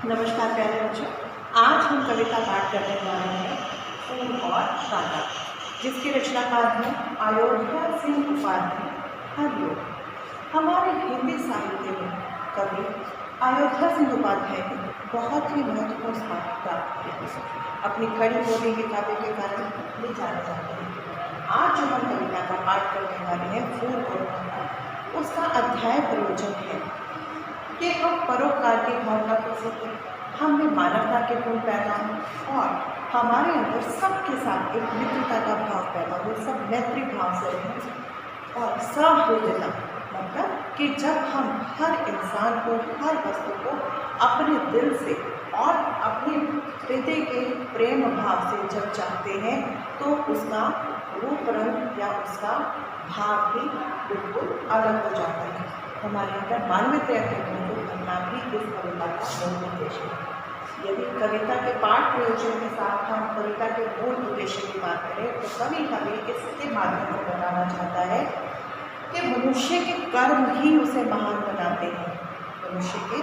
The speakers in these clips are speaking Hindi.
नमस्कार प्यारे बच्चों, आज हम कविता पाठ करने जा रहे हैं फूल और कांटा, जिसके रचनाकार हैं अयोध्या सिंह उपाध्याय। हरिओम। हमारे हिंदी साहित्य में कवि अयोध्या सिंह उपाध्याय ने बहुत ही महत्वपूर्ण स्थान प्राप्त किया। अपनी खड़ी बोली की काव्य के कारण भी जाने जाते हैं। आज जो हम कविता का पाठ करने वाले हैं फूल और कांटा, उसका अध्याय प्रयोजन है कि हम परोपकार की भावना को सीखें, हम में मानवता के गुण पैदा हों और हमारे अंदर सबके साथ एक मित्रता का भाव पैदा हो, सब मैत्री भाव से रहें और सहृदयता, मतलब कि जब हम हर इंसान को, हर वस्तु को अपने दिल से और अपने हृदय के प्रेम भाव से जब चाहते हैं तो उसका रूप रंग या उसका भाव भी बिल्कुल अलग हो जाता है। हमारे अंदर मानवीयता के गुण को भरना भी इस कविता का मूल उद्देश्य है। यदि कविता के पाठ प्रयोजन के साथ हम कविता के मूल उद्देश्य की बात करें तो कवि हमें इसके माध्यम से बताना चाहता है कि मनुष्य के कर्म ही उसे महान बनाते हैं। मनुष्य के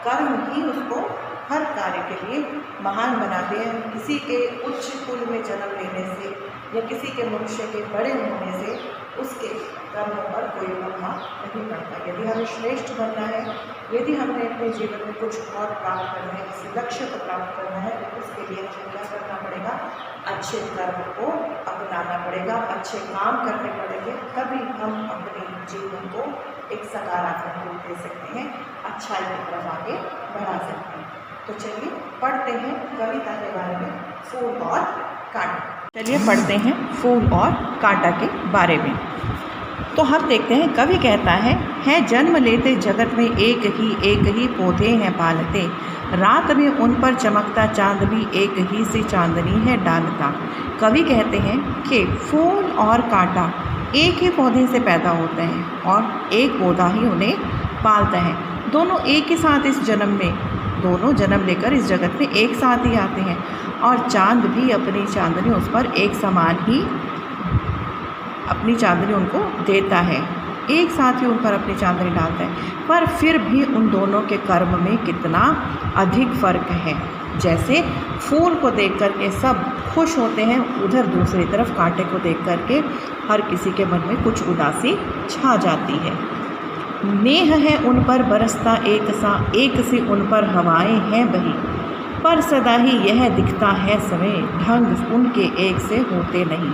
कर्म ही उसको हर कार्य के लिए महान बनाते हैं। किसी के उच्च कुल में जन्म लेने से या किसी के मनुष्य के बड़े होने से उसके कर्मों पर कोई प्रभाव नहीं पड़ता। यदि हमें श्रेष्ठ बनना है, यदि हमें अपने जीवन में कुछ और प्राप्त करना है, किसी लक्ष्य को प्राप्त करना है, तो उसके लिए हमें क्या करना पड़ेगा? अच्छे कर्म को अपनाना पड़ेगा, अच्छे काम करने पड़ेंगे, तभी हम अपने जीवन को एक सकारात्मक रूप दे सकते हैं, अच्छाई की तरफ आगे बढ़ा सकते हैं। तो चलिए पढ़ते हैं कविता के बारे में, फूल और कांटा। चलिए पढ़ते हैं फूल और कांटा के बारे में। तो हम देखते हैं, कवि कहता है जन्म लेते जगत में एक ही पौधे हैं पालते, रात में उन पर चमकता चांद भी एक ही सी चांदनी है डालता। कवि कहते हैं कि फूल और कांटा एक ही पौधे से पैदा होते हैं और एक पौधा ही उन्हें पालता है। दोनों एक ही साथ इस जन्म में, दोनों जन्म लेकर इस जगत में एक साथ ही आते हैं और चांद भी अपनी चांदनी उस पर एक समान ही अपनी चांदनी उनको देता है, एक साथ ही उन पर अपनी चांदनी डालता है। पर फिर भी उन दोनों के कर्म में कितना अधिक फर्क है। जैसे फूल को देख कर के सब खुश होते हैं, उधर दूसरी तरफ कांटे को देख कर के हर किसी के मन में कुछ उदासी छा जाती है। नेह है उन पर बरसता एक सी उन पर हवाएं हैं बही, पर सदा ही यह दिखता है समय ढंग उनके एक से होते नहीं।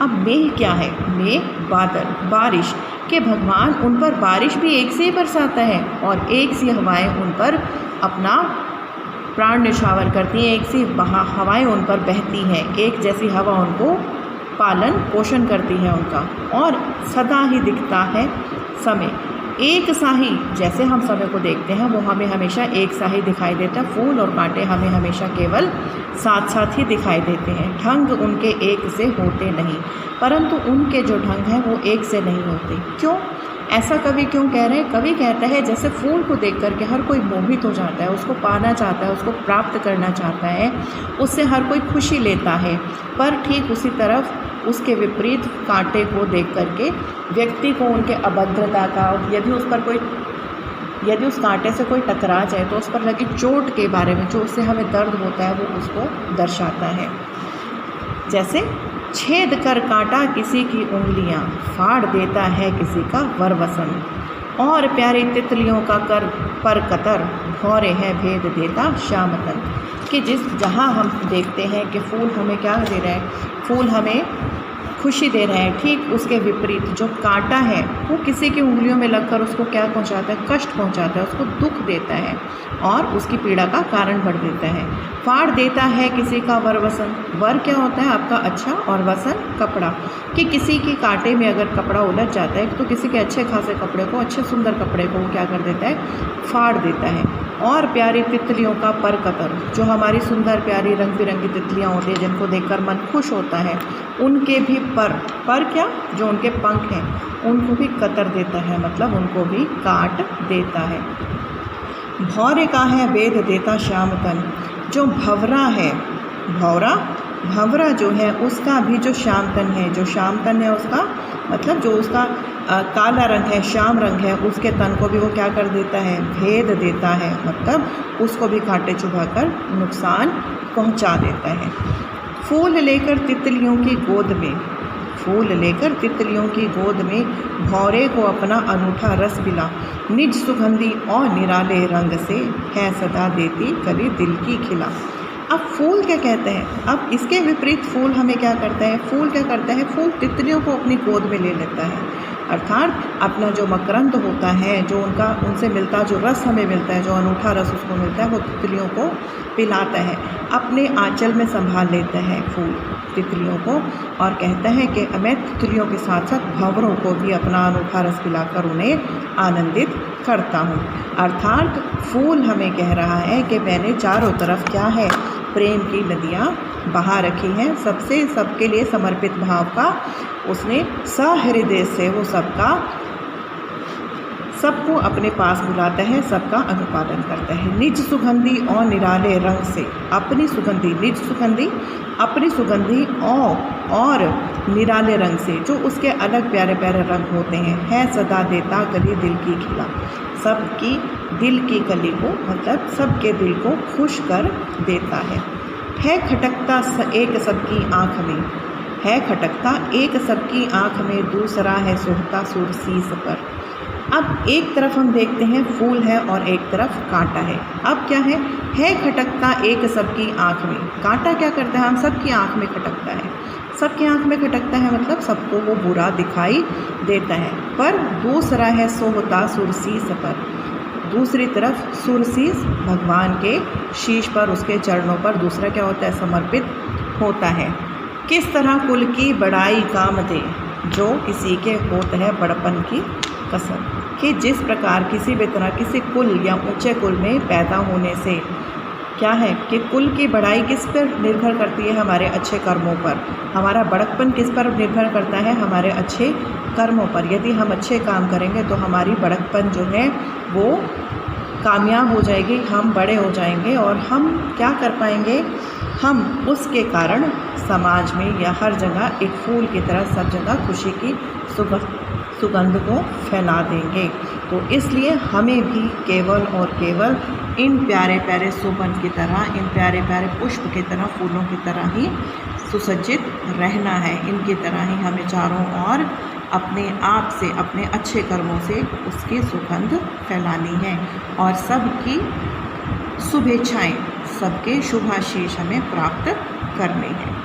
अब मेह क्या है? मेह बादल, बारिश के भगवान उन पर बारिश भी एक से ही बरसाता है और एक सी हवाएं उन पर अपना प्राण न्यौछावर करती हैं, एक सी हवाएं उन पर बहती हैं, एक जैसी हवा उनको पालन पोषण करती है उनका। और सदा ही दिखता है समय एक सा ही, जैसे हम समय को देखते हैं वो हमें हमेशा एक सा ही दिखाई देता है। फूल और कांटे हमें हमेशा केवल साथ साथ ही दिखाई देते हैं। ढंग उनके एक से होते नहीं, परंतु उनके जो ढंग हैं वो एक से नहीं होते। क्यों? ऐसा कवि क्यों कह रहे हैं? कवि कहता है जैसे फूल को देख करके हर कोई मोहित हो जाता है, उसको पाना चाहता है, उसको प्राप्त करना चाहता है, उससे हर कोई खुशी लेता है, पर ठीक उसी तरफ उसके विपरीत कांटे को देख करके व्यक्ति को उनके अभद्रता का, यदि उस कांटे से कोई टकरा जाए तो उस पर लगी चोट के बारे में जो उससे हमें दर्द होता है वो उसको दर्शाता है। जैसे छेद कर कांटा किसी की उंगलियां, फाड़ देता है किसी का वरवसन, और प्यारी तितलियों का कर पर कतर, भौरे है भेद देता श्यामतन। कि जहाँ हम देखते हैं कि फूल हमें क्या दे रहा है? फूल हमें खुशी दे रहे हैं, ठीक उसके विपरीत जो कांटा है वो किसी की उंगलियों में लगकर उसको क्या पहुंचाता है? कष्ट पहुंचाता है, उसको दुख देता है और उसकी पीड़ा का कारण बढ़ देता है। फाड़ देता है किसी का वरवसन, वर क्या होता है? आपका अच्छा, और वसन कपड़ा। कि किसी की कांटे में अगर कपड़ा उलझ जाता है तो किसी के अच्छे खासे कपड़े को, अच्छे सुंदर कपड़े को वो क्या कर देता है? फाड़ देता है। और प्यारी तितलियों का पर कतर, जो हमारी सुंदर प्यारी रंग बिरंगी तितलियाँ होती हैं जिनको देखकर मन खुश होता है, उनके भी पर क्या? जो उनके पंख हैं उनको भी कतर देता है, मतलब उनको भी काट देता है। भौरे का है वेद देता श्यामतन, जो भंवरा है, भंवरा जो है उसका भी जो श्यामतन है, उसका मतलब जो उसका काला रंग है, श्याम रंग है, उसके तन को भी वो क्या कर देता है, भेद देता है, मतलब उसको भी कांटे चुभाकर नुकसान पहुंचा देता है। फूल लेकर तितलियों की गोद में, फूल लेकर तितलियों की गोद में भौरे को अपना अनूठा रस पिला, निज सुगंधी और निराले रंग से है सदा देती कली दिल की खिला। अब फूल क्या कहते हैं, अब इसके विपरीत फूल हमें क्या करता है, फूल क्या करता है, फूल तितलियों को अपनी गोद में ले लेता है, अर्थात अपना जो मकरंद होता है, जो उनसे मिलता जो रस हमें मिलता है, जो अनूठा रस उसको मिलता है, वो तितलियों को पिलाता है, अपने आंचल में संभाल लेता है फूल तितलियों को, और कहता है कि मैं तितलियों के साथ साथ भंवरों को भी अपना अनूठा रस पिलाकर उन्हें आनंदित करता हूँ। अर्थात फूल हमें कह रहा है कि मैंने चारों तरफ क्या है, प्रेम की नदियाँ बहा रखी हैं, सबके लिए समर्पित भाव का उसने सहृदय से वो सबको अपने पास बुलाता है, सबका अनुपालन करता है। निज सुगंधी और निराले रंग से अपनी सुगंधी, निज सुगंधी अपनी सुगंधी और निराले रंग से, जो उसके अलग प्यारे प्यारे रंग होते हैं, है सदा देता कली दिल की खिला, सबकी दिल की कली को, मतलब सबके दिल को खुश कर देता है खटकता एक सबकी आँख में, है खटकता एक सबकी आँख में, दूसरा है सोहता सुरसीस पर। अब एक तरफ हम देखते हैं फूल है और एक तरफ कांटा है। अब क्या है खटकता एक सबकी आँख में, कांटा क्या करता है, हम सबकी आँख में खटकता है, सबकी आँख में खटकता है, मतलब सबको वो बुरा दिखाई देता है। पर दूसरा है सोहता सुरसीस पर, दूसरी तरफ सुरसीस भगवान के शीश पर, उसके चरणों पर दूसरा क्या होता है, समर्पित होता है। किस तरह कुल की बड़ाई काम दे, जो किसी के होता है बड़पन की कसम, कि जिस प्रकार किसी भी तरह किसी कुल या ऊंचे कुल में पैदा होने से क्या है कि कुल की बढ़ाई किस पर निर्भर करती है, हमारे अच्छे कर्मों पर, हमारा बड़कपन किस पर निर्भर करता है, हमारे अच्छे कर्मों पर। यदि हम अच्छे काम करेंगे तो हमारी बड़कपन जो है वो कामयाब हो जाएगी, हम बड़े हो जाएंगे और हम क्या कर पाएंगे, हम उसके कारण समाज में या हर जगह एक फूल की तरह सब जगह खुशी की सुगंध को फैला देंगे। तो इसलिए हमें भी केवल और केवल इन प्यारे प्यारे सुगंध की तरह, इन प्यारे प्यारे पुष्प की तरह, फूलों की तरह ही सुसज्जित रहना है। इनकी तरह ही हमें चारों ओर अपने आप से, अपने अच्छे कर्मों से उसकी सुगंध फैलानी है और सबकी शुभेच्छाएं, सबके शुभाशीष हमें प्राप्त करने हैं।